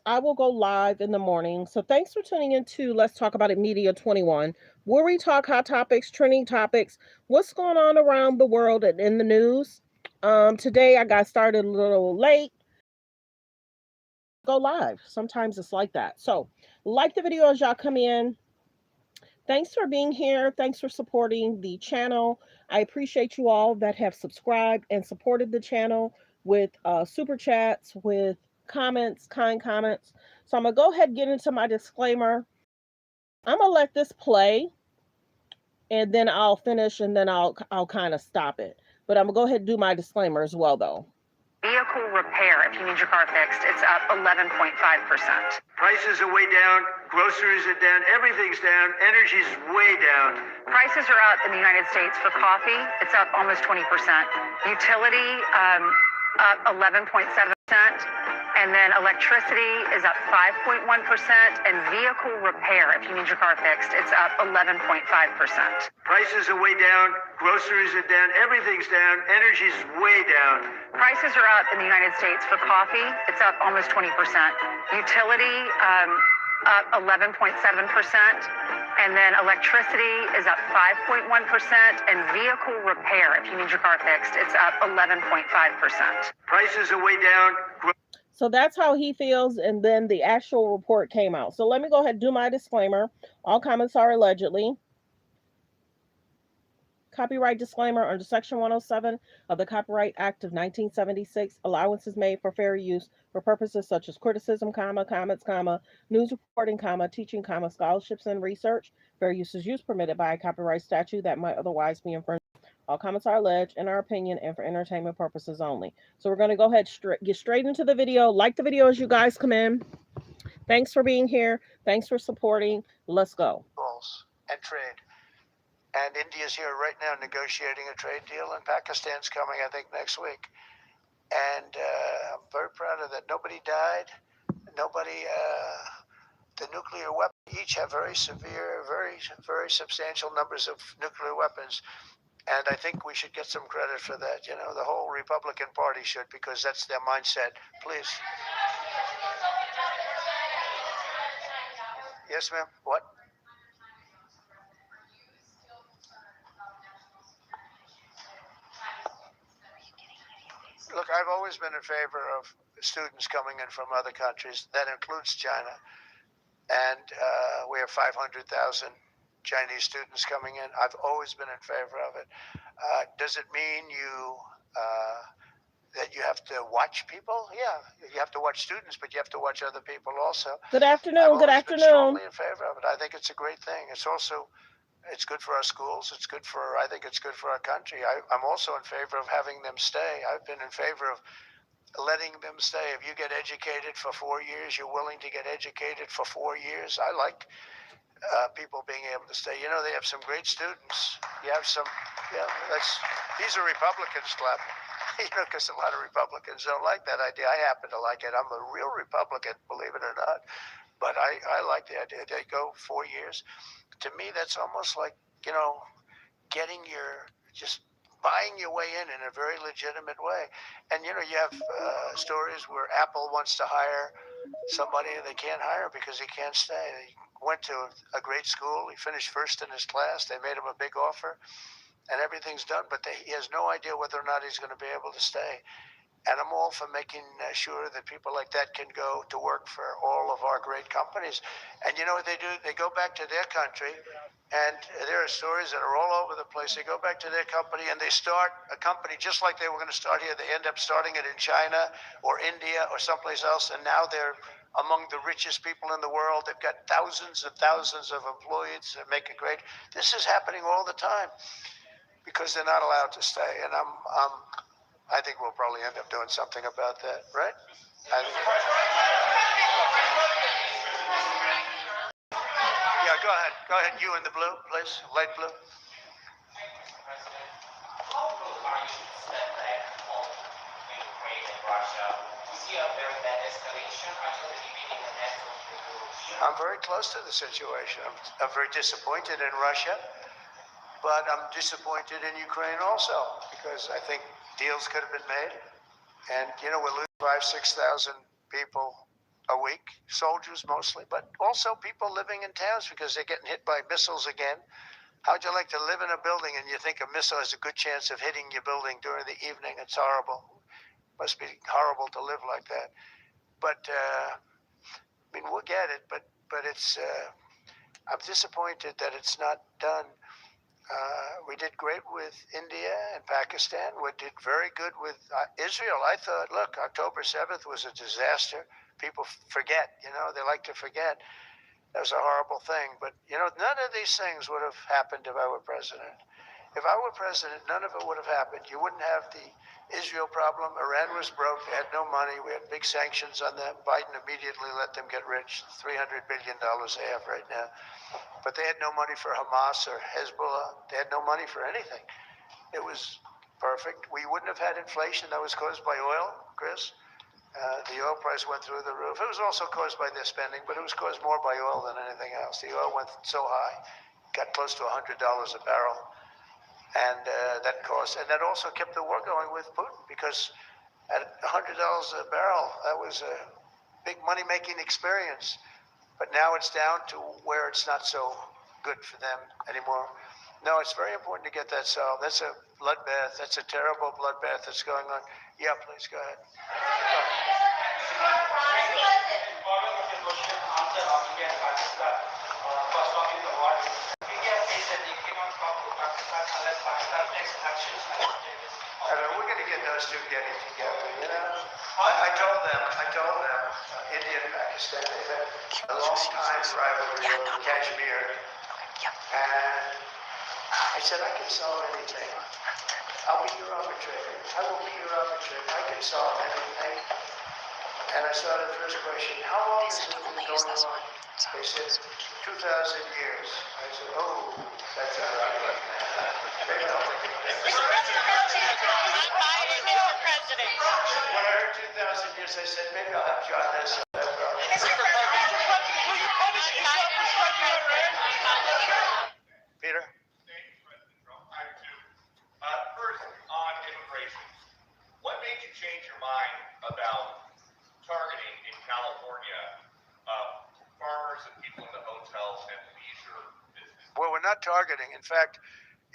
I will go live in the morning. So thanks for tuning in to Let's Talk About It Media 21, where we talk hot topics, trending topics, what's going on around the world and in the news. Today I got started a little late. Go live. Sometimes it's like that. So like the video as y'all come in. Thanks for being here. Thanks for supporting the channel. I appreciate you all that have subscribed and supported the channel with super chats, with comments, kind comments. So I'm going to go ahead and get into my disclaimer. I'm going to let this play and then I'll finish and then I'll kind of stop it. But I'm going to go ahead and do my disclaimer as well, though. Vehicle repair, if you need your car fixed, it's up 11.5%. Prices are way down, groceries are down, everything's down, energy's way down. Prices are up in the United States for coffee. It's up almost 20%. Utility, up 11.7%. And then electricity is up 5.1%. And vehicle repair, if you need your car fixed, it's up 11.5%. Prices are way down, groceries are down, everything's down, energy's way down. Prices are up in the United States for coffee. It's up almost 20%. Utility, up 11.7%. And then electricity is up 5.1%. And vehicle repair, if you need your car fixed, it's up 11.5%. Prices are way down. So that's how he feels, and then the actual report came out. So let me go ahead and do my disclaimer. All comments are allegedly. Copyright disclaimer under Section 107 of the Copyright Act of 1976. Allowance is made for fair use for purposes such as criticism, comments, news reporting, teaching, scholarships and research. Fair use is permitted by a copyright statute that might otherwise be infringed. All comments are alleged, in our opinion, and for entertainment purposes only. So we're going to go ahead get straight into the video. Like the video as you guys come in. Thanks for being here. Thanks for supporting. Let's go. And trade. And India's here right now negotiating a trade deal, and Pakistan's coming, I think, next week. And I'm very proud of that. Nobody died. Nobody, the nuclear weapons each have very severe, very substantial numbers of nuclear weapons. And I think we should get some credit for that. You know, the whole Republican Party should, because that's their mindset. Please. Yes, ma'am. What? Look, I've always been in favor of students coming in from other countries. That includes China. And we have 500,000 Chinese students coming in. I've always been in favor of it. Does it mean that you have to watch people? Yeah, you have to watch students, but you have to watch other people also. Good afternoon. Good afternoon. I've always been strongly in favor of it. I think it's a great thing. It's good for our schools. I think it's good for our country. I'm also in favor of having them stay. I've been in favor of letting them stay. If you get educated for 4 years, you're willing to get educated for 4 years. I like people being able to stay. You know, they have some great students. You have some, these are Republicans clapping. You know, because a lot of Republicans don't like that idea. I happen to like it. I'm a real Republican, believe it or not. But I like the idea. They go 4 years. To me, that's almost like, you know, just buying your way in a very legitimate way. And, you know, you have stories where Apple wants to hire somebody and they can't hire because he can't stay. He went to a great school. He finished first in his class. They made him a big offer and everything's done. But he has no idea whether or not he's going to be able to stay. And I'm all for making sure that people like that can go to work for all of our great companies. And you know what they do? They go back to their country, and there are stories that are all over the place. They go back to their company, and they start a company just like they were going to start here. They end up starting it in China or India or someplace else, and now they're among the richest people in the world. They've got thousands and thousands of employees that make it great. This is happening all the time because they're not allowed to stay. And I think we'll probably end up doing something about that, right? Yeah, go ahead. Go ahead. You in the blue, please. Light blue. I'm very close to the situation. I'm very disappointed in Russia, but I'm disappointed in Ukraine also because I think deals could have been made. And, you know, we're losing 5,000 to 6,000 people a week, soldiers mostly, but also people living in towns because they're getting hit by missiles again. How'd you like to live in a building and you think a missile has a good chance of hitting your building during the evening? It's horrible. Must be horrible to live like that. But I mean, we'll get it. But it's. I'm disappointed that it's not done. We did great with India and Pakistan. We did very good with Israel. I thought, look, October 7th was a disaster. People forget, they like to forget. That was a horrible thing. But, none of these things would have happened if I were president. If I were president, none of it would have happened. You wouldn't have the Israel problem. Iran was broke. They had no money. We had big sanctions on them. Biden immediately let them get rich. $300 billion they have right now. But they had no money for Hamas or Hezbollah. They had no money for anything. It was perfect. We wouldn't have had inflation that was caused by oil, Chris. The oil price went through the roof. It was also caused by their spending, but it was caused more by oil than anything else. The oil went so high, got close to $100 a barrel. And that also kept the war going with Putin, because at $100 a barrel, that was a big money-making experience. But now it's down to where it's not so good for them anymore. No, it's very important to get that solved. That's a bloodbath. That's a terrible bloodbath that's going on. Yeah, please, go ahead. We're going to get those two getting together, I told them, India and Pakistan, they've had a long time rivalry over Kashmir. And I said, I can solve anything. I'll be your arbitrator. I will be your arbitrator. I can solve anything. And I started the first question, how long has it been going on? They said, 2,000 years. I said, oh, that's all right. Maybe I'll think about it. When I heard 2,000 years, I said, maybe I'll have John this. Peter? First, on immigration, what made you change your mind about targeting in California farmers and people in the hotels and leisure business? Well, we're not targeting. In fact,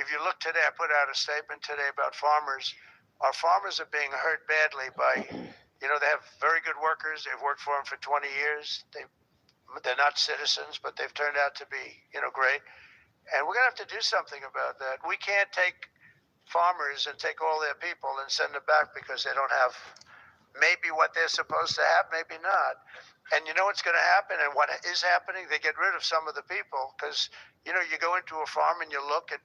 if you look today, I put out a statement today about farmers. Our farmers are being hurt badly by, they have very good workers. They've worked for them for 20 years. They're not citizens, but they've turned out to be, great. And we're going to have to do something about that. We can't take farmers and take all their people and send them back because they don't have maybe what they're supposed to have, maybe not. And you know what's going to happen, and what is happening? They get rid of some of the people because, you go into a farm and you look at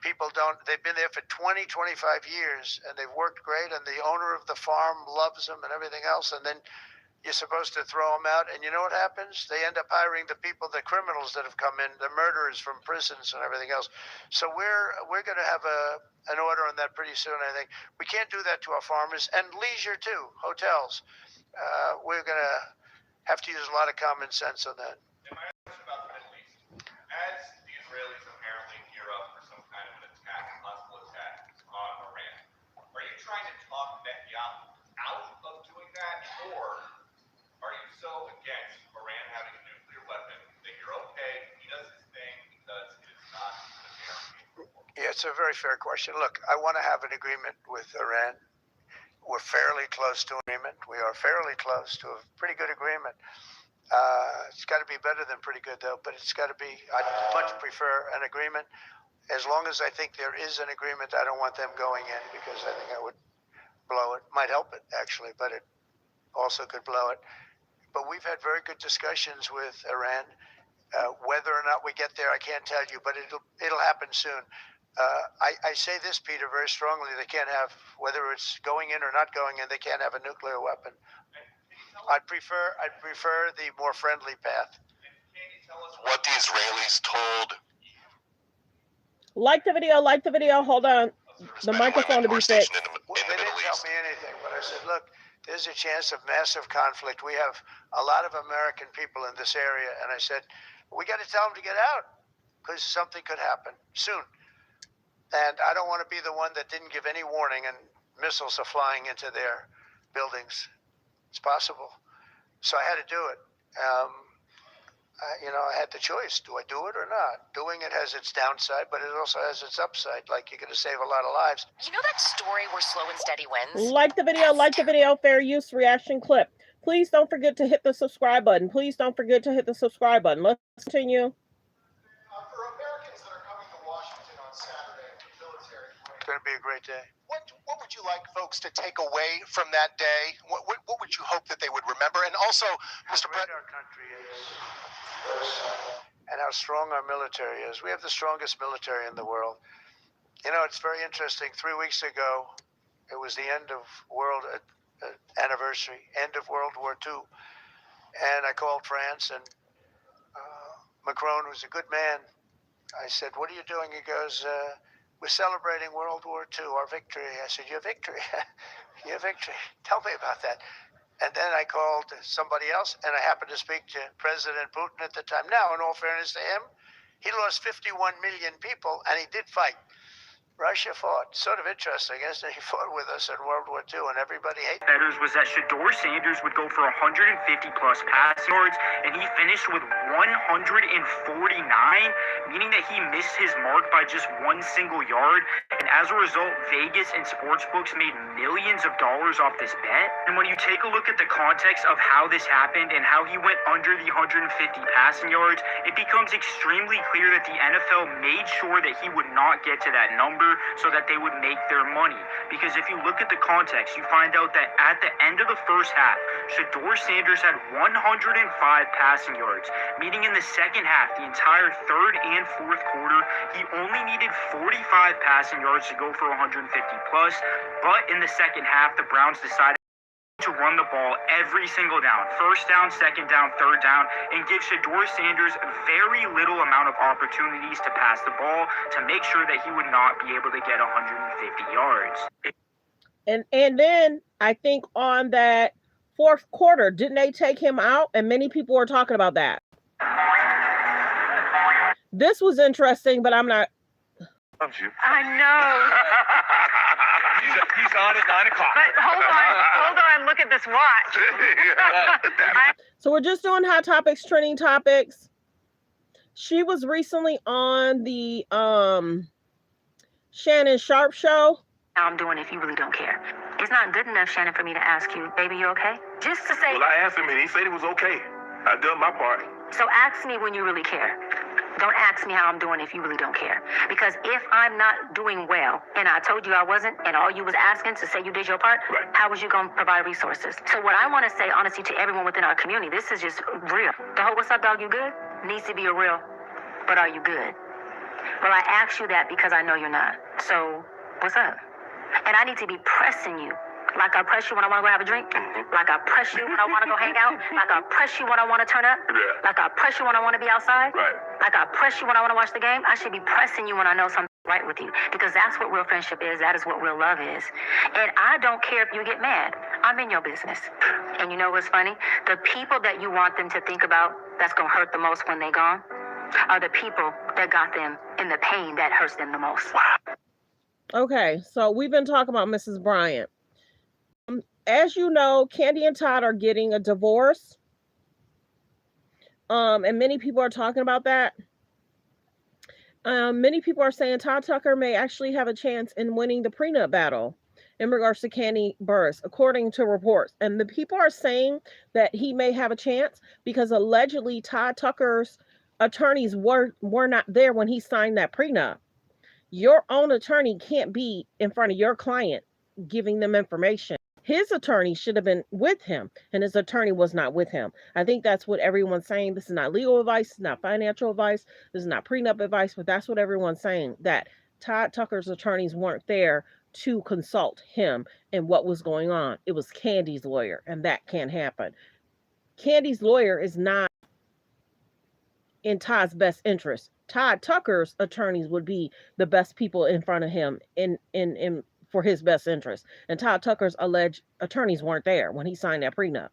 people they've been there for 20, 25 years and they've worked great and the owner of the farm loves them and everything else. And then you're supposed to throw them out. And you know what happens? They end up hiring the people, the criminals that have come in, the murderers from prisons and everything else. So we're going to have an order on that pretty soon, I think. We can't do that to our farmers, and leisure too, hotels. We're going to have to use a lot of common sense on that. And my other question about the Middle East, as the Israelis apparently gear up for some kind of an attack, a possible attack on Iran, are you trying to talk Netanyahu out of doing that, or are you so against Iran having a nuclear weapon that you're okay, he does his thing because it is not the American? Yeah, it's a very fair question. Look, I want to have an agreement with Iran. We're fairly close to agreement. We are fairly close to a pretty good agreement. It's got to be better than pretty good, though, but it's got to be, I'd much prefer an agreement. As long as I think there is an agreement, I don't want them going in because I think I would blow it. Might help it, actually, but it also could blow it. But we've had very good discussions with Iran. Whether or not we get there, I can't tell you, but it'll happen soon. I say this, Peter, very strongly. They can't have, whether it's going in or not going in, they can't have a nuclear weapon. I'd prefer the more friendly path. Can you tell us what the Israelis told? Like the video. Hold on. The microphone to be fixed. They didn't tell me anything, but I said, look, there's a chance of massive conflict. We have a lot of American people in this area, and I said, we got to tell them to get out because something could happen soon. And I don't want to be the one that didn't give any warning and missiles are flying into their buildings. It's possible. So I had to do it. I had the choice. Do I do it or not? Doing it has its downside, but it also has its upside. Like, you're going to save a lot of lives. You know that story where slow and steady wins? Like the video, fair use reaction clip. Please don't forget to hit the subscribe button. Let's continue. For Americans that are coming to Washington on Saturday for military, It's going to be a great day. what would you like folks to take away from that day? What would you hope that they would remember? And also, Mr. How great President, our country is, and how strong our military is. We have the strongest military in the world. You know, it's very interesting. 3 weeks ago, it was the end of world anniversary, end of World War II, and I called France, and Macron, who's a good man, I said, "What are you doing?" He goes, "We're celebrating World War II, our victory." I said, "Your victory? Your victory? Tell me about that." And then I called somebody else, and I happened to speak to President Putin at the time. Now, in all fairness to him, he lost 51 million people, and he did fight. Russia fought. Sort of interesting, isn't it? He fought with us in World War II, and everybody hated him. Bettors was that Shedeur Sanders would go for 150 plus passing yards, and he finished with 149, meaning that he missed his mark by just one single yard. And as a result, Vegas and sportsbooks made millions of dollars off this bet. And when you take a look at the context of how this happened and how he went under the 150 passing yards, it becomes extremely clear that the NFL made sure that he would not get to that number so that they would make their money. Because if you look at the context, you find out that at the end of the first half, Shedeur Sanders had 105 passing yards, meaning in the second half, the entire third and fourth quarter, he only needed 45 passing yards to go for 150 plus. But in the second half, the Browns decided to run the ball every single down, first down, second down, third down, and give Shedeur Sanders very little amount of opportunities to pass the ball to make sure that he would not be able to get 150 yards. And then I think on that fourth quarter, didn't they take him out? And many people were talking about that. This was interesting, but I'm not. I know. He's on at 9 o'clock. But hold on. Look at this watch. So we're just doing hot topics, trending topics. She was recently on the Shannon Sharp show. How I'm doing if you really don't care. It's not good enough, Shannon, for me to ask you, baby, you okay? Just to say. Well, I asked him and he said it was okay. I done my part. So ask me when you really care. Don't ask me how I'm doing if you really don't care. Because if I'm not doing well, and I told you I wasn't, and all you was asking to say you did your part, right, how was you going to provide resources? So what I want to say, honestly, to everyone within our community, this is just real. The whole "what's up, dog, you good?" needs to be a real, but are you good? Well, I asked you that because I know you're not. So what's up? And I need to be pressing you. Like I press you when I want to go have a drink. Like I press you when I want to go hang out. Like I press you when I want to turn up. Yeah. Like I press you when I want to be outside. Right. Like I press you when I want to watch the game. I should be pressing you when I know something's right with you. Because that's what real friendship is. That is what real love is. And I don't care if you get mad. I'm in your business. And you know what's funny? The people that you want them to think about that's going to hurt the most when they're gone are the people that got them in the pain that hurts them the most. Okay, so we've been talking about Mrs. Bryant. As you know, Candy and Todd are getting a divorce. And many people are talking about that. Many people are saying Todd Tucker may actually have a chance in winning the prenup battle in regards to Candy Burris, according to reports. And the people are saying that he may have a chance because allegedly Todd Tucker's attorneys were not there when he signed that prenup. Your own attorney can't be in front of your client giving them information. His attorney should have been with him, and his attorney was not with him. I think that's what everyone's saying. This is not legal advice. It's not financial advice. This is not prenup advice, but that's what everyone's saying, that Todd Tucker's attorneys weren't there to consult him and what was going on. It was Candy's lawyer, and that can't happen. Candy's lawyer is not in Todd's best interest. Todd Tucker's attorneys would be the best people in front of him in for his best interest. And Todd Tucker's alleged attorneys weren't there when he signed that prenup.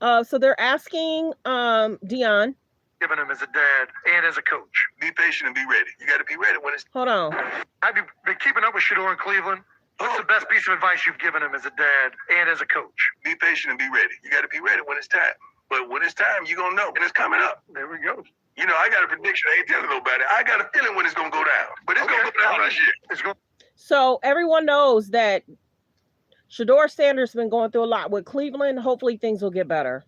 So they're asking Dion. Giving him as a dad and as a coach. Be patient and be ready. You got to be ready when it's... Hold on. Have you been keeping up with Shedeur in Cleveland? What's the best piece of advice you've given him as a dad and as a coach? Be patient and be ready. You got to be ready when it's time. But when it's time, you're going to know. And it's coming up. There we go. You know, I got a prediction. I ain't telling nobody. I got a feeling when it's going to go down. But it's going to go down this year. It's going. So everyone knows that Shador Sanders has been going through a lot with Cleveland. Hopefully things will get better.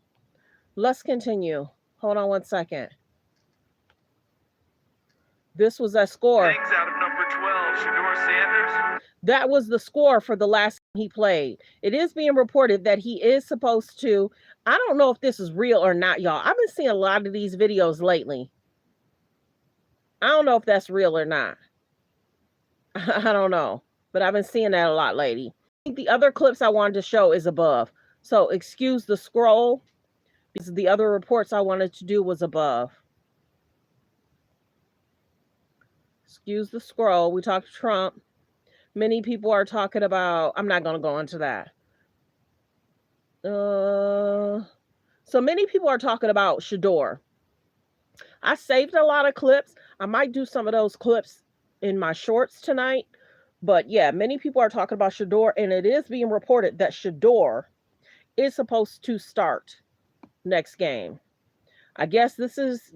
Let's continue. Hold on one second. This was a score. Things out of number 12, Shador Sanders. That was the score for the last game he played. It is being reported that he is supposed to. I don't know if this is real or not, y'all. I've been seeing a lot of these videos lately. I don't know if that's real or not. I don't know. But I've been seeing that a lot lately. I think the other clips I wanted to show is above. So excuse the scroll, because the other reports I wanted to do was above. Excuse the scroll. We talked Trump. Many people are talking about, I'm not going to go into that. So many people are talking about Shador. I saved a lot of clips. I might do some of those clips in my shorts tonight. But yeah, many people are talking about Shador, and it is being reported that Shador is supposed to start next game. I guess this is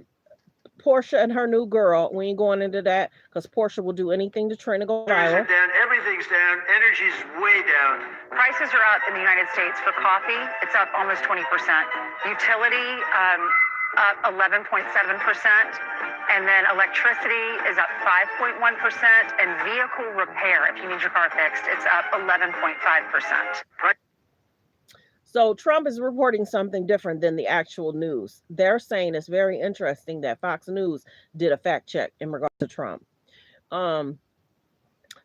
Portia and her new girl. We ain't going into that because Portia will do anything to try to go viral. Down, everything's down. Energy's way down. Prices are up in the United States for coffee. It's up almost 20%. Utility, up 11.7%. And then electricity is up 5.1%. And vehicle repair, if you need your car fixed, it's up 11.5%. So Trump is reporting something different than the actual news. They're saying it's very interesting that Fox News did a fact check in regard to Trump. Marlon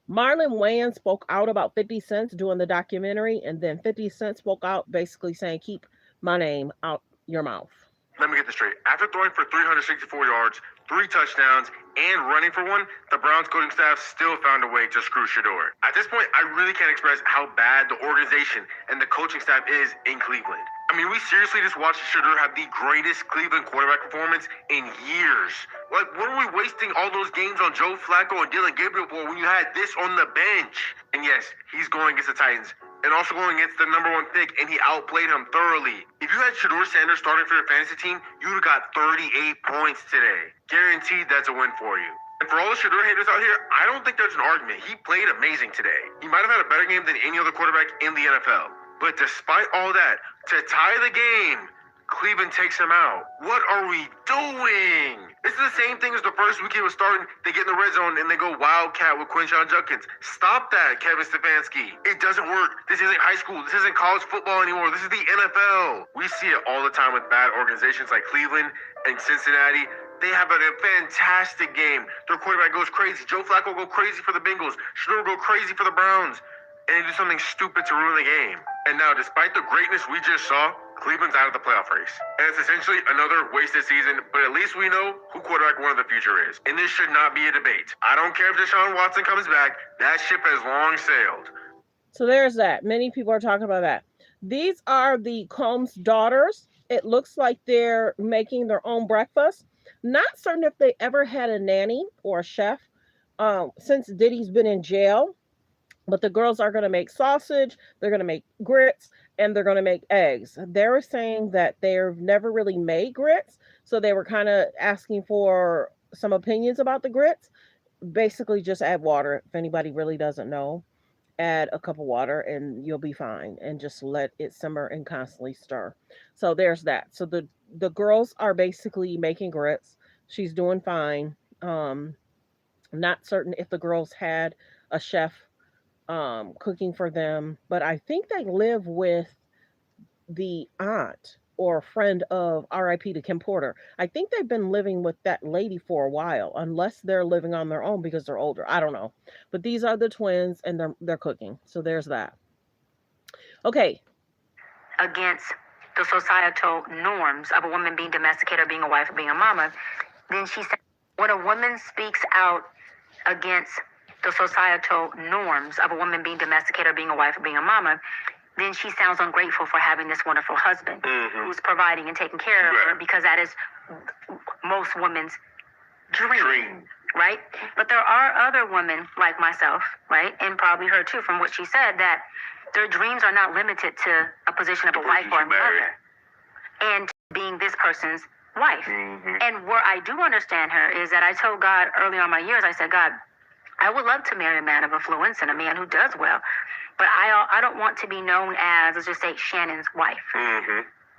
Wayans spoke out about 50 Cent doing the documentary, and then 50 Cent spoke out basically saying, keep my name out your mouth. Let me get this straight. After throwing for 364 yards, 3 touchdowns, and running for one, the Browns coaching staff still found a way to screw Shador. At this point, I really can't express how bad the organization and the coaching staff is in Cleveland. I mean, we seriously just watched Shador have the greatest Cleveland quarterback performance in years. Like, what are we wasting all those games on Joe Flacco and Dylan Gabriel for when you had this on the bench? And yes, he's going against the Titans and also going against the #1 pick, and he outplayed him thoroughly. If you had Shador Sanders starting for your fantasy team, you would have got 38 points today. Guaranteed that's a win for you. And for all the Shador haters out here, I don't think there's an argument. He played amazing today. He might have had a better game than any other quarterback in the NFL. But despite all that, to tie the game, Cleveland takes him out. What are we doing? This is the same thing as the first week he was starting. They get in the red zone and they go wildcat with Quinshon Judkins. Stop that, Kevin Stefanski. It doesn't work. This isn't high school. This isn't college football anymore. This is the NFL. We see it all the time with bad organizations like Cleveland and Cincinnati. They have a fantastic game. Their quarterback goes crazy. Joe Flacco will go crazy for the Bengals. Shador will go crazy for the Browns. And they do something stupid to ruin the game. And now, despite the greatness we just saw, Cleveland's out of the playoff race. And it's essentially another wasted season, but at least we know who quarterback one of the future is. And this should not be a debate. I don't care if Deshaun Watson comes back. That ship has long sailed. So there's that. Many people are talking about that. These are the Combs daughters. It looks like they're making their own breakfast. Not certain if they ever had a nanny or a chef since Diddy's been in jail. But the girls are going to make sausage, they're going to make grits, and they're going to make eggs. They were saying that they've never really made grits, so they were kind of asking for some opinions about the grits. Basically, just add water. If anybody really doesn't know, add a cup of water and you'll be fine. And just let it simmer and constantly stir. So there's that. So the girls are basically making grits. She's doing fine. Not certain if the girls had a chef cooking for them, but I think they live with the aunt or a friend of RIP to Kim Porter. I think they've been living with that lady for a while, unless they're living on their own because they're older. I don't know. But these are the twins and they're cooking. So there's that. Okay. Against the societal norms of a woman being domesticated or being a wife or being a mama, then she said, when a woman speaks out against the societal norms of a woman being domesticated or being a wife or being a mama, then she sounds ungrateful for having this wonderful husband who's providing and taking care of her, because that is most women's dream. right? But there are other women like myself, right? And probably her too, from what she said, that their dreams are not limited to a position of a wife or a mother and being this person's wife. And where I do understand her is that I told God early on in my years, I said, God, I would love to marry a man of affluence and a man who does well, but I don't want to be known as, let's just say, Shannon's wife.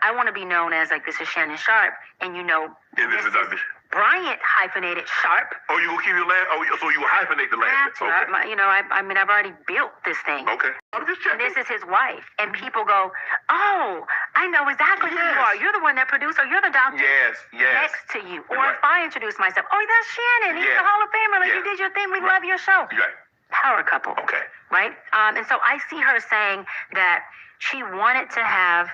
I want to be known as, like, this is Shannon Sharp, and And this is Dr. Bryant hyphenated Sharp. Oh, you gonna keep your last? Oh, so you hyphenate the last? Okay. I mean, I've already built this thing. Okay. I'm just And checking. this is his wife. And people go, oh, I know exactly who you are. You're the one that produced, or you're the doctor Yes. next to you. Or Right. if I introduce myself, oh, that's Shannon. He's Yeah. the Hall of Famer. Like, Yeah. you did your thing. We Right. love your show. Right. Power couple. Okay. Right? And so I see her saying that she wanted to have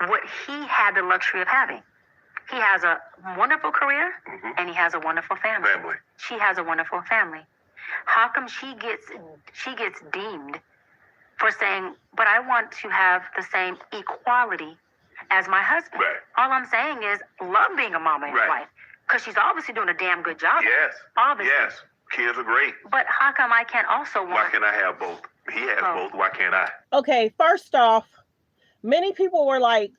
what he had the luxury of having. He has a wonderful career, and he has a wonderful family. She has a wonderful family. How come she gets deemed for saying, but I want to have the same equality as my husband? Right. All I'm saying is love being a mama and Right. wife, because she's obviously doing a damn good job. Yes. Obviously. Yes. Kids are great. But how come I can't also want? Why can't I have both? He has both. Why can't I? Okay, first off, many people were like,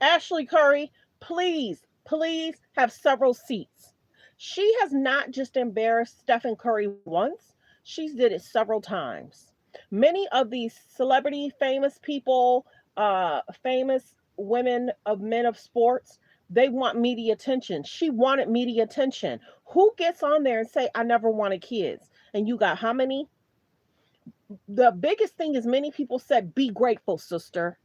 Ashley Curry, please have several seats. She has not just embarrassed Stephen Curry once, she's did it several times. Many of these celebrity, famous people, famous women of men of sports, they want media attention. She wanted media attention. Who gets on there and say, I never wanted kids? And you got how many? The biggest thing is many people said, be grateful, sister.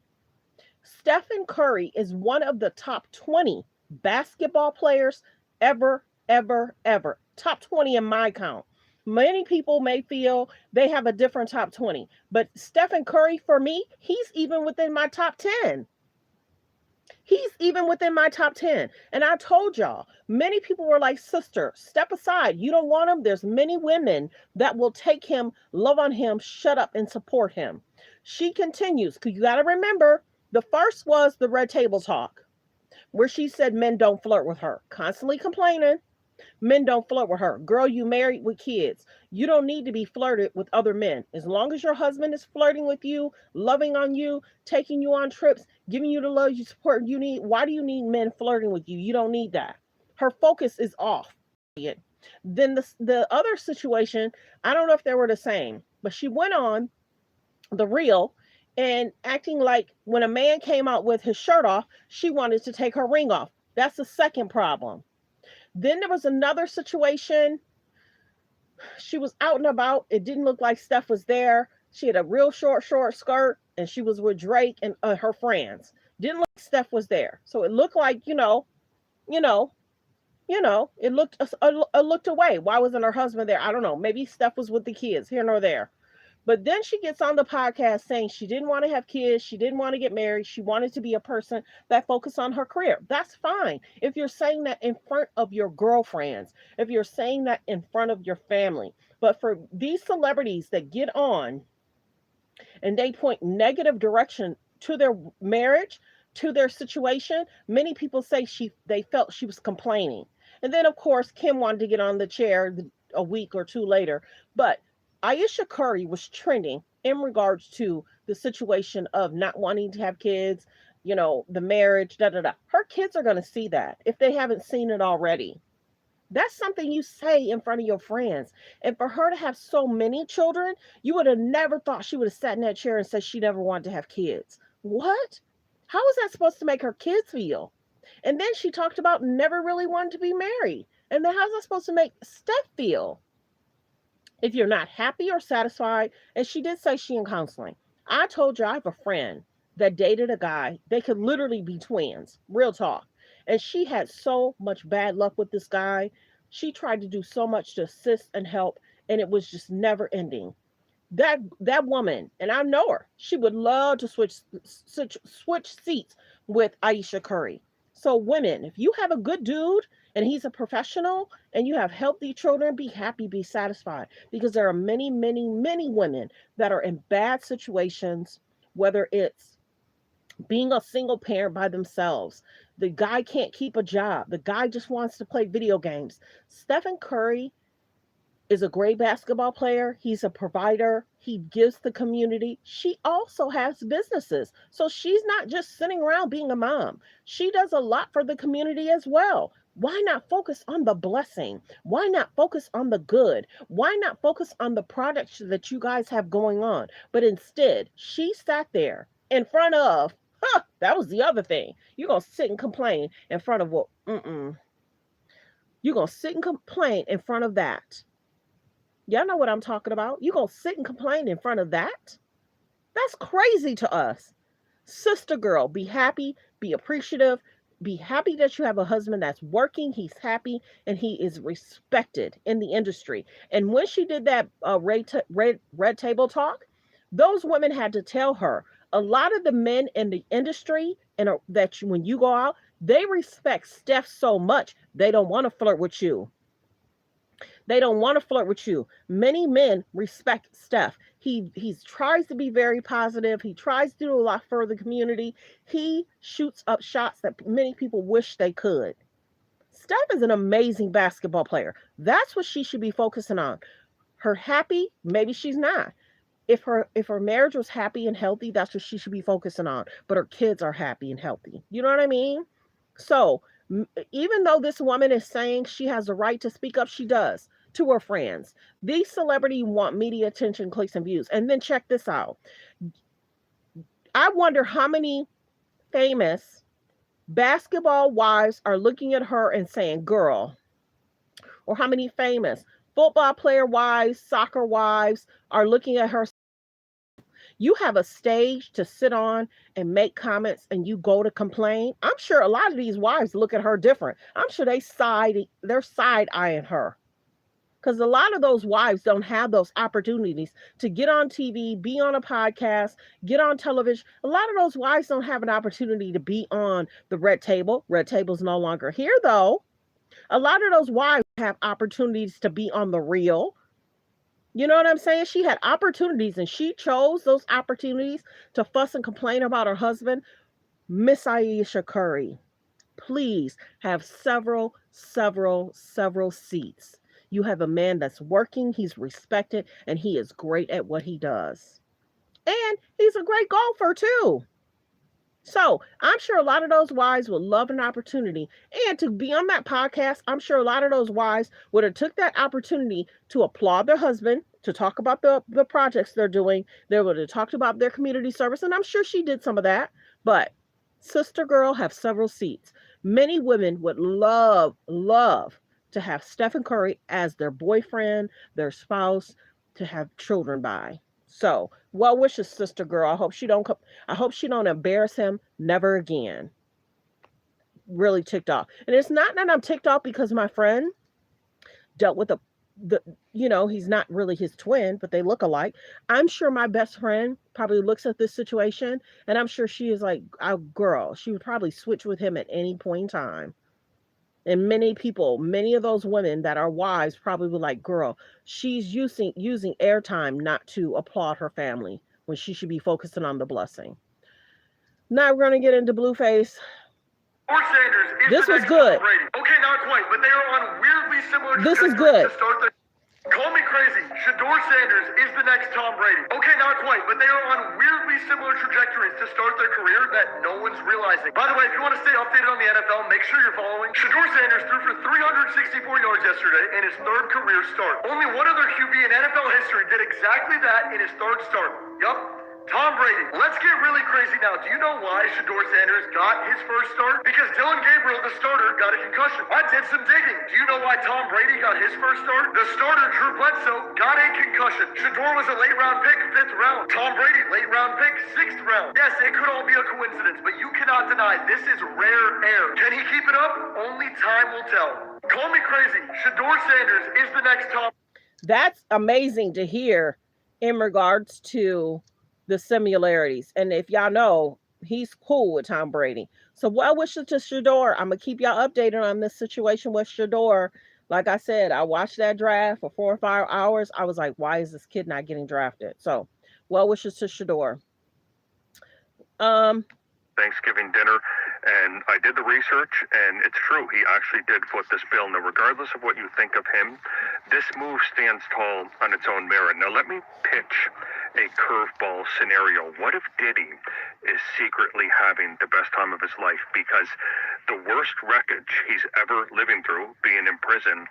Stephen Curry is one of the top 20 basketball players ever. Top 20 in my count. Many people may feel they have a different top 20, but Stephen Curry, for me, he's even within my top 10. He's even within my top 10. And I told y'all, many people were like, sister, step aside. You don't want him. There's many women that will take him, love on him, shut up and support him. She continues, because you got to remember, the first was the red table talk, where she said men don't flirt with her, constantly complaining. Men don't flirt with her. Girl, you married with kids. You don't need to be flirted with other men. As long as your husband is flirting with you, loving on you, taking you on trips, giving you the love you support you need, why do you need men flirting with you? You don't need that. Her focus is off. Then the other situation, I don't know if they were the same, but she went on The Real and acting like when a man came out with his shirt off, she wanted to take her ring off. That's the second problem. Then there was another situation. She was out and about. It didn't look like Steph was there. She had a real short skirt, and she was with Drake and her friends. Didn't look like Steph was there. So it looked like, it looked away. Why wasn't her husband there? I don't know. Maybe Steph was with the kids, here nor there. But then she gets on the podcast saying she didn't want to have kids. She didn't want to get married. She wanted to be a person that focused on her career. That's fine. If you're saying that in front of your girlfriends, if you're saying that in front of your family. But for these celebrities that get on and they point negative direction to their marriage, to their situation, many people say they felt she was complaining. And then, of course, Kim wanted to get on the chair a week or two later. But Aisha Curry was trending in regards to the situation of not wanting to have kids, the marriage, Her kids are going to see that if they haven't seen it already. That's something you say in front of your friends. And for her to have so many children, you would have never thought she would have sat in that chair and said she never wanted to have kids. What? How is that supposed to make her kids feel? And then she talked about never really wanting to be married. And then how's that supposed to make Steph feel? If you're not happy or satisfied, and she did say she in counseling. I told you I have a friend that dated a guy. They could literally be twins, real talk. And she had so much bad luck with this guy. She tried to do so much to assist and help, and it was just never ending. That woman, and I know her, she would love to switch seats with Aisha Curry. So women, if you have a good dude and he's a professional and you have healthy children, be happy, be satisfied, because there are many, many, many women that are in bad situations, whether it's being a single parent by themselves. The guy can't keep a job. The guy just wants to play video games. Stephen Curry is a great basketball player. He's a provider. He gives the community. She also has businesses. So she's not just sitting around being a mom. She does a lot for the community as well. Why not focus on the blessing? Why not focus on the good? Why not focus on the products that you guys have going on? But instead, she sat there in front of, that was the other thing. You're going to sit and complain in front of what? You're going to sit and complain in front of that. Y'all know what I'm talking about. You gonna sit and complain in front of that? That's crazy to us. Sister girl, be happy, be appreciative, be happy that you have a husband that's working, he's happy, and he is respected in the industry. And when she did that red table talk, those women had to tell her, a lot of the men in the industry, and when you go out, they respect Steph so much, they don't want to flirt with you. They don't want to flirt with you. Many men respect Steph. He tries to be very positive. He tries to do a lot for the community. He shoots up shots that many people wish they could. Steph is an amazing basketball player. That's what she should be focusing on. Her happy, maybe she's not. If her marriage was happy and healthy, that's what she should be focusing on. But her kids are happy and healthy. You know what I mean? So even though this woman is saying she has a right to speak up, she does to her friends. These celebrities want media attention, clicks, and views. And then check this out. I wonder how many famous basketball wives are looking at her and saying, girl, or how many famous football player wives, soccer wives are looking at her. You have a stage to sit on and make comments and you go to complain. I'm sure a lot of these wives look at her different. I'm sure they're side eyeing her. Because a lot of those wives don't have those opportunities to get on TV, be on a podcast, get on television. A lot of those wives don't have an opportunity to be on the red table. Red table's no longer here, though. A lot of those wives have opportunities to be on The Real. You know what I'm saying? She had opportunities and she chose those opportunities to fuss and complain about her husband. Miss Ayesha Curry, please have several seats. You have a man that's working, he's respected, and he is great at what he does. And he's a great golfer too. So I'm sure a lot of those wives would love an opportunity. And to be on that podcast, I'm sure a lot of those wives would have took that opportunity to applaud their husband, to talk about the projects they're doing. They would have talked about their community service. And I'm sure she did some of that. But sister girl, have several seats. Many women would love to have Stephen Curry as their boyfriend, their spouse, to have children by. So, well wishes, sister girl. I hope she don't embarrass him never again. Really ticked off. And it's not that I'm ticked off because my friend dealt with he's not really his twin, but they look alike. I'm sure my best friend probably looks at this situation and I'm sure she is like, oh, girl, she would probably switch with him at any point in time. And many of those women that are wives probably were like, girl, she's using airtime not to applaud her family when she should be focusing on the blessing. Now we're going to get into Blueface. This was good. Okay, not quite, but they are on weirdly similar. This is good. Call me crazy. Shador Sanders is the next Tom Brady. Okay, not quite, but they are on weirdly similar trajectories to start their career that no one's realizing. By the way, if you want to stay updated on the NFL, make sure you're following. Shador Sanders threw for 364 yards yesterday in his third career start. Only one other QB in NFL history did exactly that in his third start. Yup. Tom Brady. Let's get really crazy now. Do you know why Shador Sanders got his first start? Because Dylan Gabriel, the starter, got a concussion. I did some digging. Do you know why Tom Brady got his first start? The starter, Drew Bledsoe, got a concussion. Shador was a late round pick, 5th round. Tom Brady, late round pick, 6th round. Yes, it could all be a coincidence, but you cannot deny this is rare air. Can he keep it up? Only time will tell. Call me crazy. Shador Sanders is the next Tom. That's amazing to hear in regards to the similarities. And if y'all know, he's cool with Tom Brady. So well wishes to Shador. I'm going to keep y'all updated on this situation with Shador. Like I said, I watched that draft for 4 or 5 hours. I was like, why is this kid not getting drafted? So well wishes to Shador. Thanksgiving dinner, and I did the research, and it's true. He actually did foot this bill. Now, regardless of what you think of him, this move stands tall on its own merit. Now, let me pitch a curveball scenario. What if Diddy is secretly having the best time of his life? Because the worst wreckage he's ever living through, being in prison,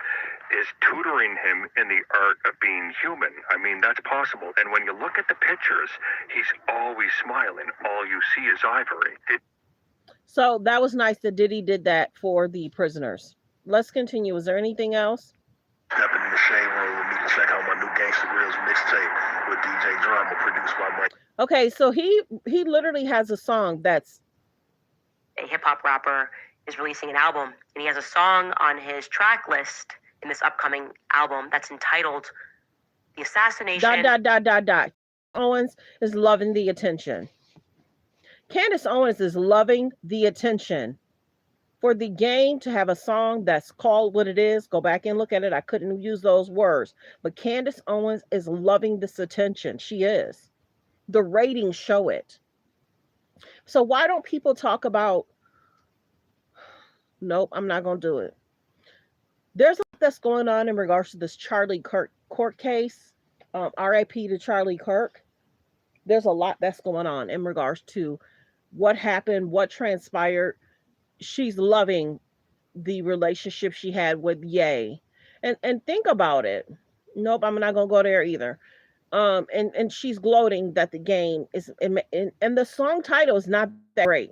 is tutoring him in the art of being human. I mean, that's possible. And when you look at the pictures, he's always smiling. All you see is ivory. So that was nice that Diddy did that for the prisoners. Let's continue. Is there anything else? Stepping in the shade room with me to check out my new Gangsta Grills mixtape with DJ Drama, produced by Mike. Okay, so he literally has a song that's A hip hop rapper is releasing an album, and he has a song on his track list in this upcoming album that's entitled "The Assassination." ... Owens is loving the attention. Candace Owens is loving the attention. For the game to have a song that's called what it is, go back and look at it. I couldn't use those words. But Candace Owens is loving this attention. She is. The ratings show it. So why don't people talk about... Nope, I'm not going to do it. There's a lot that's going on in regards to this Charlie Kirk court case. RIP to Charlie Kirk. There's a lot that's going on in regards to what happened, what transpired. She's loving the relationship she had with Ye. And think about it. Nope, I'm not going to go there either. And she's gloating that the game is... And the song title is not that great.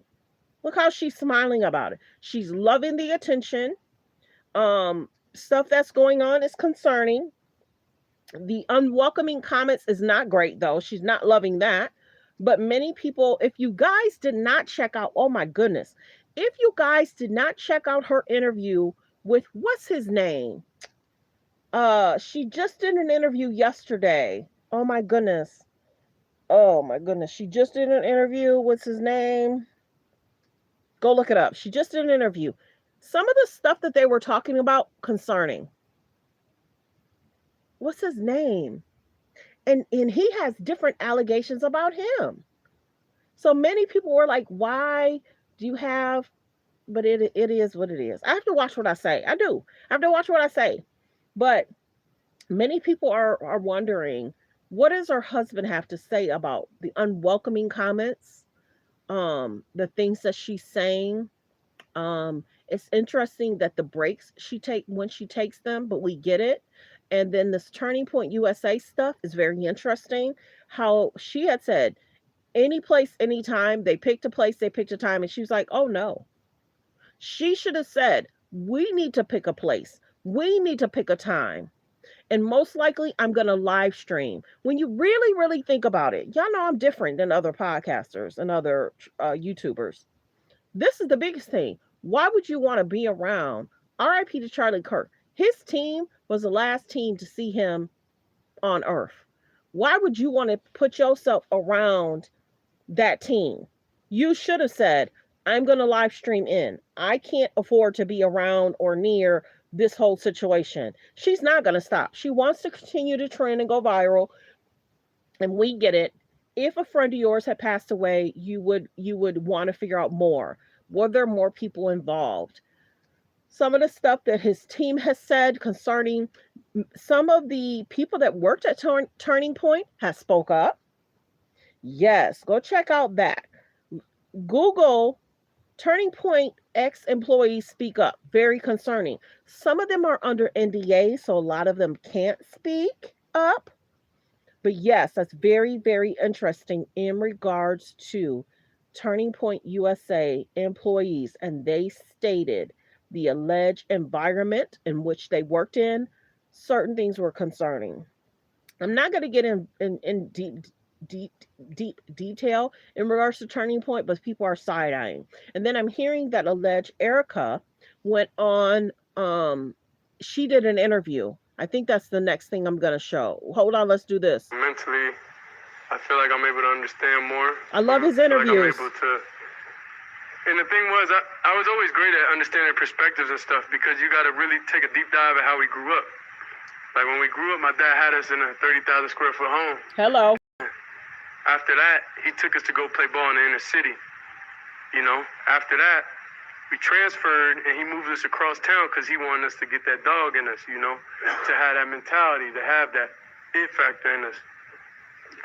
Look how she's smiling about it. She's loving the attention. Stuff that's going on is concerning. The unwelcoming comments is not great, though. She's not loving that. But many people, if you guys did not check out... Oh, my goodness. If you guys did not check out her interview with, what's his name? She just did an interview yesterday. Oh my goodness. Oh my goodness. She just did an interview. What's his name? Go look it up. She just did an interview. Some of the stuff that they were talking about concerning. What's his name? And he has different allegations about him. So many people were like, why do you have... But it is what it is. I have to watch what I say. I do. I have to watch what I say. But many people are wondering, what does her husband have to say about the unwelcoming comments, the things that she's saying? It's interesting that the breaks when she takes them, but we get it. And then this Turning Point USA stuff is very interesting. How she had said, any place, anytime, they picked a place, they picked a time, and she was like, oh no. She should have said, we need to pick a place. We need to pick a time. And most likely, I'm going to live stream. When you really, really think about it, y'all know I'm different than other podcasters and other YouTubers. This is the biggest thing. Why would you want to be around? RIP to Charlie Kirk. His team was the last team to see him on Earth. Why would you want to put yourself around that team? You should have said, I'm going to live stream in. I can't afford to be around or near this whole situation. She's not going to stop. She wants to continue to trend and go viral. And we get it. If a friend of yours had passed away, you would want to figure out more. Were there more people involved? Some of the stuff that his team has said concerning some of the people that worked at Turning Point has spoke up. Yes, go check out that. Google Turning Point ex-employees speak up. Very concerning. Some of them are under NDA, so a lot of them can't speak up. But yes, that's very, very interesting in regards to Turning Point USA employees. And they stated the alleged environment in which they worked in, certain things were concerning. I'm not going to get in deep detail in regards to Turning Point, but people are side-eyeing. And then I'm hearing that alleged Erica went on, she did an interview. I think that's the next thing I'm going to show. Hold on, let's do this. Mentally, I feel like I'm able to understand more. I love his interviews. And the thing was, I was always great at understanding perspectives and stuff, because you got to really take a deep dive at how we grew up. Like when we grew up, my dad had us in a 30,000 square foot home. Hello. After that, he took us to go play ball in the inner city. you know, after that, we transferred and he moved us across town because he wanted us to get that dog in us, you know, to have that mentality, to have that it factor in us.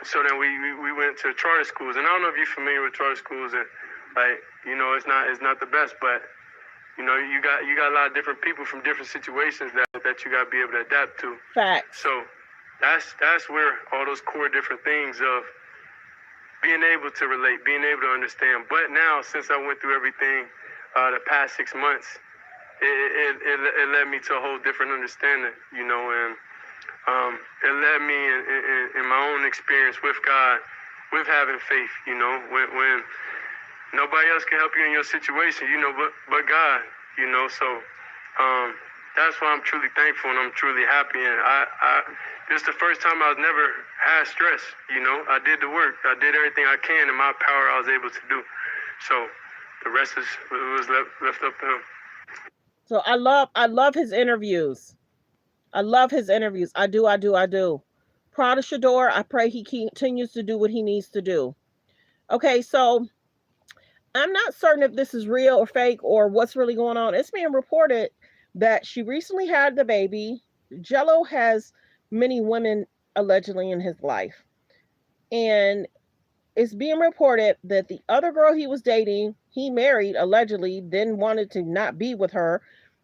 So then we went to charter schools, and I don't know if you're familiar with charter schools, and like, you know, it's not the best, but you know, you got a lot of different people from different situations that you got to be able to adapt to. Facts. So that's where all those core different things of being able to relate, being able to understand. But now, since I went through everything the past 6 months, it led me to a whole different understanding, you know, and it led me in my own experience with God, with having faith, you know, when nobody else can help you in your situation, you know, but God, you know. So that's why I'm truly thankful and I'm truly happy. And this is the first time I've never had stress, you know. I did the work. I did everything I can in my power I was able to do. So the rest was left up to him. So I love his interviews. I love his interviews. I do. Proud of Shador. I pray he continues to do what he needs to do. Okay, so I'm not certain if this is real or fake or what's really going on. It's being reported that she recently had the baby. Jello has many women allegedly in his life. And it's being reported that the other girl he was dating, he married allegedly, then wanted to not be with her.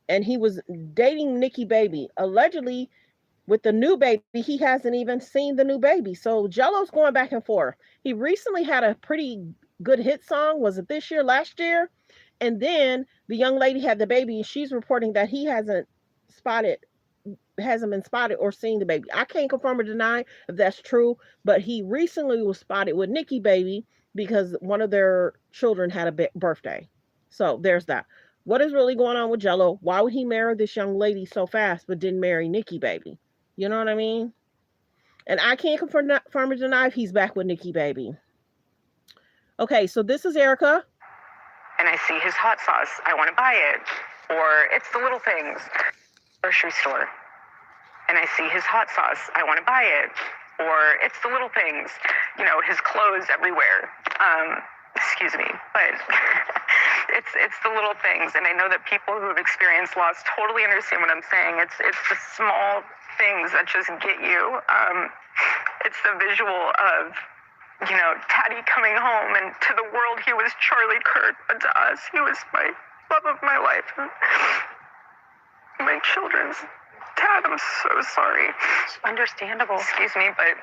And he was dating Nikki Baby. Allegedly, with the new baby, he hasn't even seen the new baby. So Jello's going back and forth. He recently had a pretty good hit song. Was it this year, last year? And then the young lady had the baby, and she's reporting that he hasn't been spotted or seen the baby. I can't confirm or deny if that's true, but he recently was spotted with Nikki Baby because one of their children had a birthday. So there's that. What is really going on with Jello? Why would he marry this young lady so fast but didn't marry Nikki Baby? You know what I mean? And I can't confirm or deny if he's back with Nikki Baby. Okay, so this is Erica. And I see his hot sauce. I want to buy it. Or it's the little things. Grocery store. And I see his hot sauce. I want to buy it. Or it's the little things. You know, his clothes everywhere. Excuse me, but it's the little things. And I know that people who have experienced loss totally understand what I'm saying. It's the small things that just get you. It's the visual of, you know, Daddy coming home, and to the world he was Charlie Kirk, but to us he was my love of my life, my children's dad. I'm so sorry. Understandable. Excuse me, but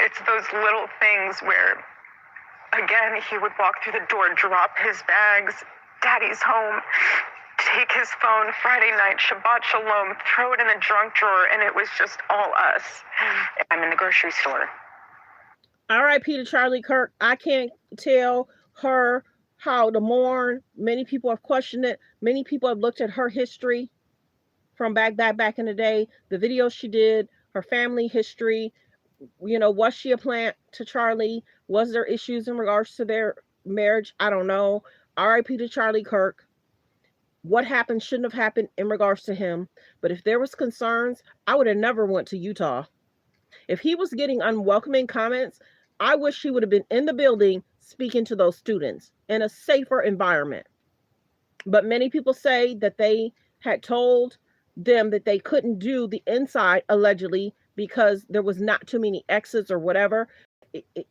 it's those little things where, again, he would walk through the door, drop his bags, Daddy's home, take his phone, Friday night, Shabbat Shalom, throw it in a junk drawer, and it was just all us. I'm in the grocery store. R.I.P. to Charlie Kirk. I can't tell her how to mourn. Many people have questioned it. Many people have looked at her history from back in the day, the videos she did, her family history. You know, was she a plant to Charlie? Was there issues in regards to their marriage? I don't know. R.I.P. to Charlie Kirk. What happened shouldn't have happened in regards to him. But if there was concerns, I would have never went to Utah. If he was getting unwelcoming comments, I wish he would have been in the building speaking to those students in a safer environment. But many people say that they had told them that they couldn't do the inside, allegedly, because there was not too many exits or whatever.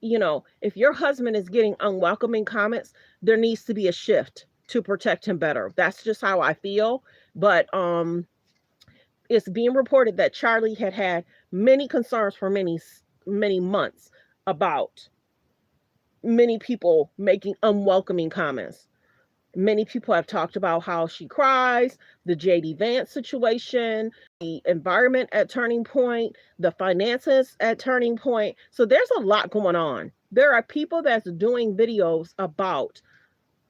You know, if your husband is getting unwelcoming comments, there needs to be a shift to protect him better. That's just how I feel. But it's being reported that Charlie had many concerns for many months about many people making unwelcoming comments. Many people have talked about how she cries, the JD Vance situation, the environment at Turning Point, the finances at Turning Point. So there's a lot going on. There are people that's doing videos about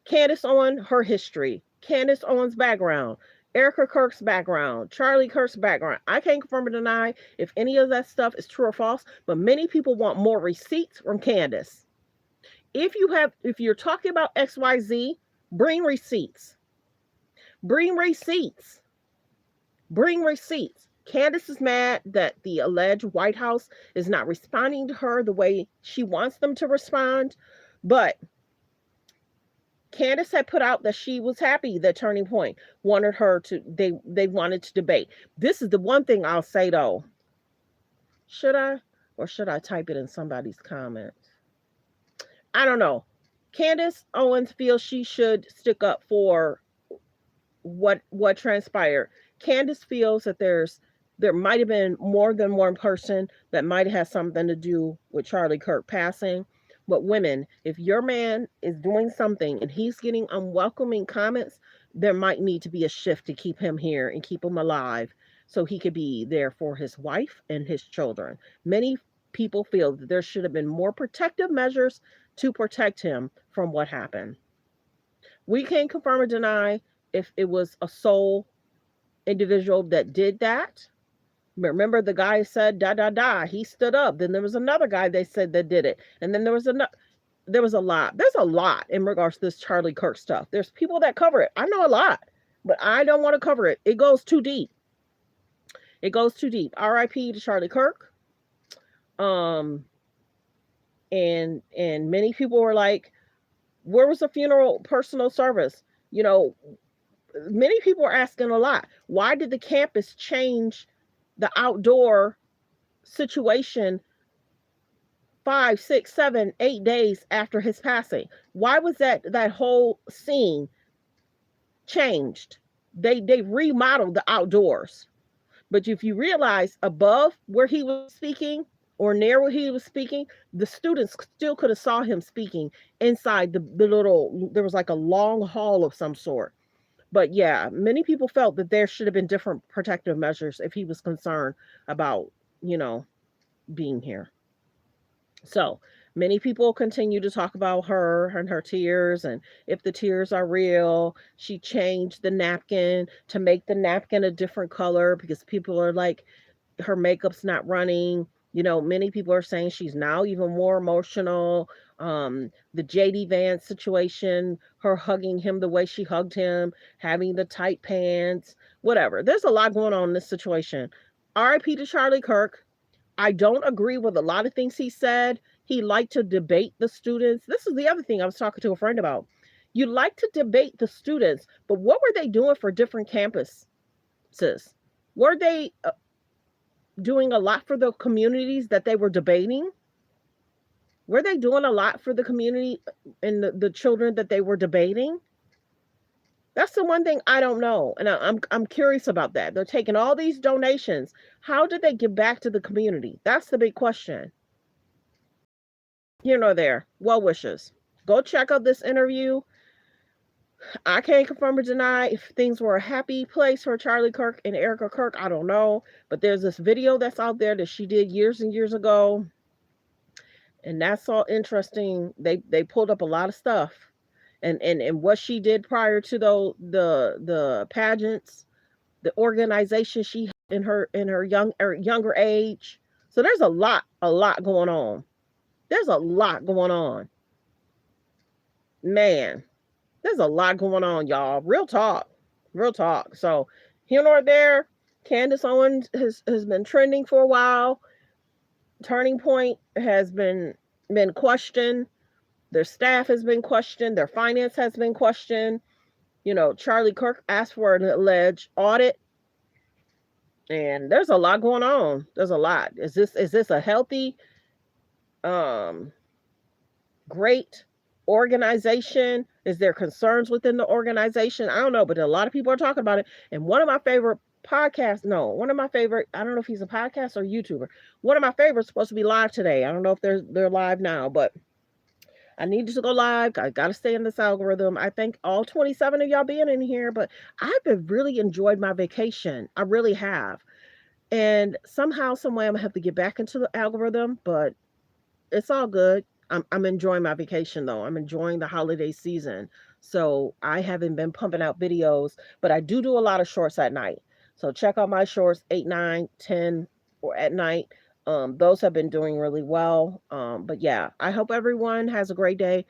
Candace Owens, her history, Candace Owens' background, Erica Kirk's background, Charlie Kirk's background. I can't confirm or deny if any of that stuff is true or false, but many people want more receipts from Candace. If you're talking about XYZ, bring receipts. Bring receipts. Bring receipts. Candace is mad that the alleged White House is not responding to her the way she wants them to respond. But Candace had put out that she was happy that Turning Point wanted her to, they wanted to debate. This is the one thing I'll say though. Should I? Or should I type it in somebody's comments? I don't know. Candace Owens feels she should stick up for what transpired. Candace feels that there might have been more than one person that might have had something to do with Charlie Kirk passing. But women, if your man is doing something and he's getting unwelcoming comments, there might need to be a shift to keep him here and keep him alive so he could be there for his wife and his children. Many people feel that there should have been more protective measures to protect him from what happened. We can't confirm or deny if it was a sole individual that did that. Remember, the guy said da da da. He stood up. Then there was another guy they said that did it, and then there was another. There was a lot. There's a lot in regards to this Charlie Kirk stuff. There's people that cover it. I know a lot, but I don't want to cover it. It goes too deep. It goes too deep. R.I.P. to Charlie Kirk. And many people were like, where was the funeral personal service? You know, many people are asking a lot. Why did the campus change the outdoor situation 5, 6, 7, 8 days after his passing? Why was that whole scene changed? They remodeled the outdoors. But if you realize above where he was speaking or near where he was speaking, the students still could have saw him speaking inside the little, there was like a long hall of some sort. But yeah, many people felt that there should have been different protective measures if he was concerned about, being here. So many people continue to talk about her and her tears, and if the tears are real. She changed the napkin to make the napkin a different color because people are like, her makeup's not running. Many people are saying she's now even more emotional. The JD Vance situation, her hugging him the way she hugged him, having the tight pants, whatever. There's a lot going on in this situation. RIP to Charlie Kirk. I don't agree with a lot of things he said. He liked to debate the students. This is the other thing I was talking to a friend about. You like to debate the students, but what were they doing for different campuses? Were they doing a lot for the communities that they were debating? Were they doing a lot for the community and the children that they were debating? That's the one thing I don't know, and I'm curious about that. They're taking all these donations. How did they give back to the community? That's the big question. Here nor there. Well wishes. Go check out this interview. I can't confirm or deny if things were a happy place for Charlie Kirk and Erica Kirk. I don't know. But there's this video that's out there that she did years and years ago. And that's all interesting. They pulled up a lot of stuff. And what she did prior to the pageants, the organization she had in her younger age. So there's a lot going on. There's a lot going on. Man. There's a lot going on, y'all. Real talk. So here nor there, Candace Owens has been trending for a while. Turning Point has been questioned. Their staff has been questioned. Their finance has been questioned. Charlie Kirk asked for an alleged audit. And there's a lot going on. There's a lot. Is this a healthy, great organization? Is there concerns within the organization? I don't know, but a lot of people are talking about it. And one of my favorite podcasts, I don't know if he's a podcast or YouTuber. One of my favorites supposed to be live today. I don't know if they're live now, but I need to go live. I got to stay in this algorithm. I thank all 27 of y'all being in here, but I've really enjoyed my vacation. I really have. And somehow, some way, I'm going to have to get back into the algorithm, but it's all good. I'm enjoying my vacation though. I'm enjoying the holiday season. So I haven't been pumping out videos, but I do a lot of shorts at night. So check out my shorts 8, 9, 10 or at night. Those have been doing really well. But yeah, I hope everyone has a great day.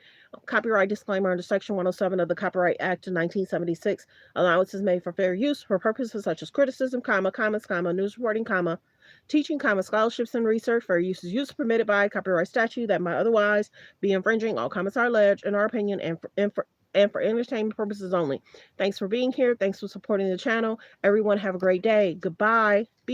Copyright disclaimer under Section 107 of the Copyright Act of 1976. Allowance is made for fair use for purposes such as criticism, comments, news reporting, teaching, scholarships and research. Fair use is use permitted by copyright statute that might otherwise be infringing. All comments are alleged, in our opinion, and and for entertainment purposes only. Thanks for being here. Thanks for supporting the channel. Everyone have a great day. Goodbye. Be